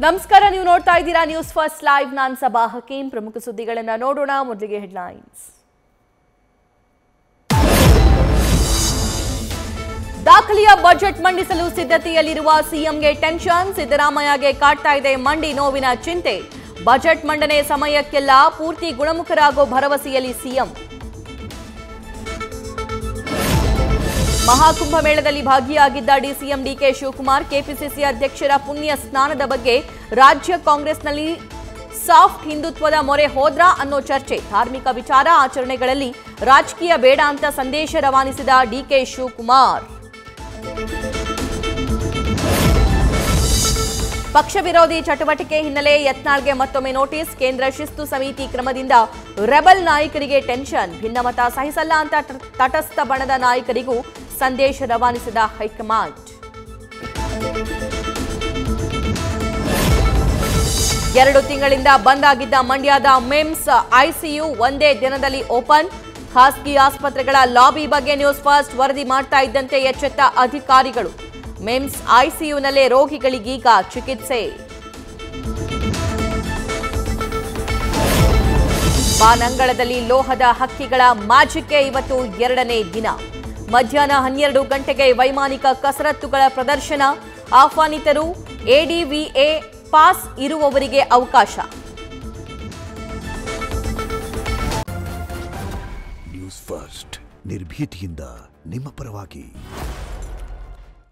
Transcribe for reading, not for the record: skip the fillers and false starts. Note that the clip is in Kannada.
ನಮಸ್ಕಾರ, ನೀವು ನೋಡ್ತಾ ಇದ್ದೀರಾ ನ್ಯೂಸ್ ಫಸ್ಟ್ ಲೈವ್. ನಾನು ಸಬಾ ಹಕೀಂ. ಪ್ರಮುಖ ಸುದ್ದಿಗಳನ್ನು ನೋಡೋಣ. ಮೊದಲಿಗೆ ಹೆಡ್ಲೈನ್ಸ್. ದಾಖಲೆಯ ಬಜೆಟ್ ಮಂಡಿಸಲು ಸಿದ್ಧತೆಯಲ್ಲಿರುವ ಸಿಎಂಗೆ ಟೆನ್ಷನ್. ಸಿದ್ದರಾಮಯ್ಯಗೆ ಕಾಡ್ತಾ ಇದೆ ಮಂಡಿ ನೋವಿನ ಚಿಂತೆ. ಬಜೆಟ್ ಮಂಡನೆ ಸಮಯಕ್ಕೆಲ್ಲ ಪೂರ್ತಿ ಗುಣಮುಖರಾಗೋ ಭರವಸೆಯಲ್ಲಿ ಸಿಎಂ. ಮಹಾಕುಂಭಮೇಳದಲ್ಲಿ ಭಾಗಿಯಾಗಿದ್ದ ಡಿಸಿಎಂ ಡಿಕೆ ಶಿವಕುಮಾರ್ ಕೆಪಿಸಿಸಿ ಅಧ್ಯಕ್ಷರ ಪುಣ್ಯ ಸ್ನಾನದ ಬಗ್ಗೆ ರಾಜ್ಯ ಕಾಂಗ್ರೆಸ್ನಲ್ಲಿ ಸಾಫ್ಟ್ ಹಿಂದುತ್ವದ ಮೊರೆ ಹೋದ್ರಾ ಅನ್ನೋ ಚರ್ಚೆ. ಧಾರ್ಮಿಕ ವಿಚಾರ ಆಚರಣೆಗಳಲ್ಲಿ ರಾಜಕೀಯ ಬೇಡ ಅಂತ ಸಂದೇಶ ರವಾನಿಸಿದ ಡಿಕೆ ಶಿವಕುಮಾರ್. ಪಕ್ಷ ವಿರೋಧಿ ಚಟುವಟಿಕೆ ಹಿನ್ನೆಲೆ ಯತ್ನಾಳ್ಗೆ ಮತ್ತೊಮ್ಮೆ ನೋಟಿಸ್. ಕೇಂದ್ರ ಶಿಸ್ತು ಸಮಿತಿ ಕ್ರಮದಿಂದ ರೆಬಲ್ ನಾಯಕರಿಗೆ ಟೆನ್ಷನ್. ಭಿನ್ನಮತ ಸಹಿಸಲ್ಲ ಅಂತ ತಟಸ್ಥ ಬಣದ ನಾಯಕರಿಗೂ ಸಂದೇಶ ರವಾನಿಸಿದ ಹೈಕಮಾಂಡ್. ಎರಡು ತಿಂಗಳಿಂದ ಬಂದ್ ಆಗಿದ್ದ ಮಂಡ್ಯದ ಮಿಮ್ಸ್ ಐಸಿಯು ಒಂದೇ ದಿನದಲ್ಲಿ ಓಪನ್. ಖಾಸಗಿ ಆಸ್ಪತ್ರೆಗಳ ಲಾಬಿ ಬಗ್ಗೆ ನ್ಯೂಸ್ ಫಸ್ಟ್ ವರದಿ ಮಾಡ್ತಾ ಇದ್ದಂತೆ ಎಚ್ಚೆತ್ತ ಅಧಿಕಾರಿಗಳು. ಮಿಮ್ಸ್ ಐಸಿಯುನಲ್ಲೇ ರೋಗಿಗಳಿಗೀಗ ಚಿಕಿತ್ಸೆ. ಬಾನಂಗಳದಲ್ಲಿ ಲೋಹದ ಹಕ್ಕಿಗಳ ಮ್ಯಾಜಿಕ್ಗೆ ಇವತ್ತು ಎರಡನೇ ದಿನ. ಮಧ್ಯಾಹ್ನ 12 ಗಂಟೆಗೆ ವೈಮಾನಿಕ ಕಸರತ್ತುಗಳ ಪ್ರದರ್ಶನ. ಆಹ್ವಾನಿತರು ಎಡಿವಿಎ ಪಾಸ್ ಇರುವವರಿಗೆ ಅವಕಾಶ. ನ್ಯೂಸ್ ಫಸ್ಟ್ ನಿರ್ಭೀತಿಯಿಂದ ನಿಮ್ಮ ಪರವಾಗಿ.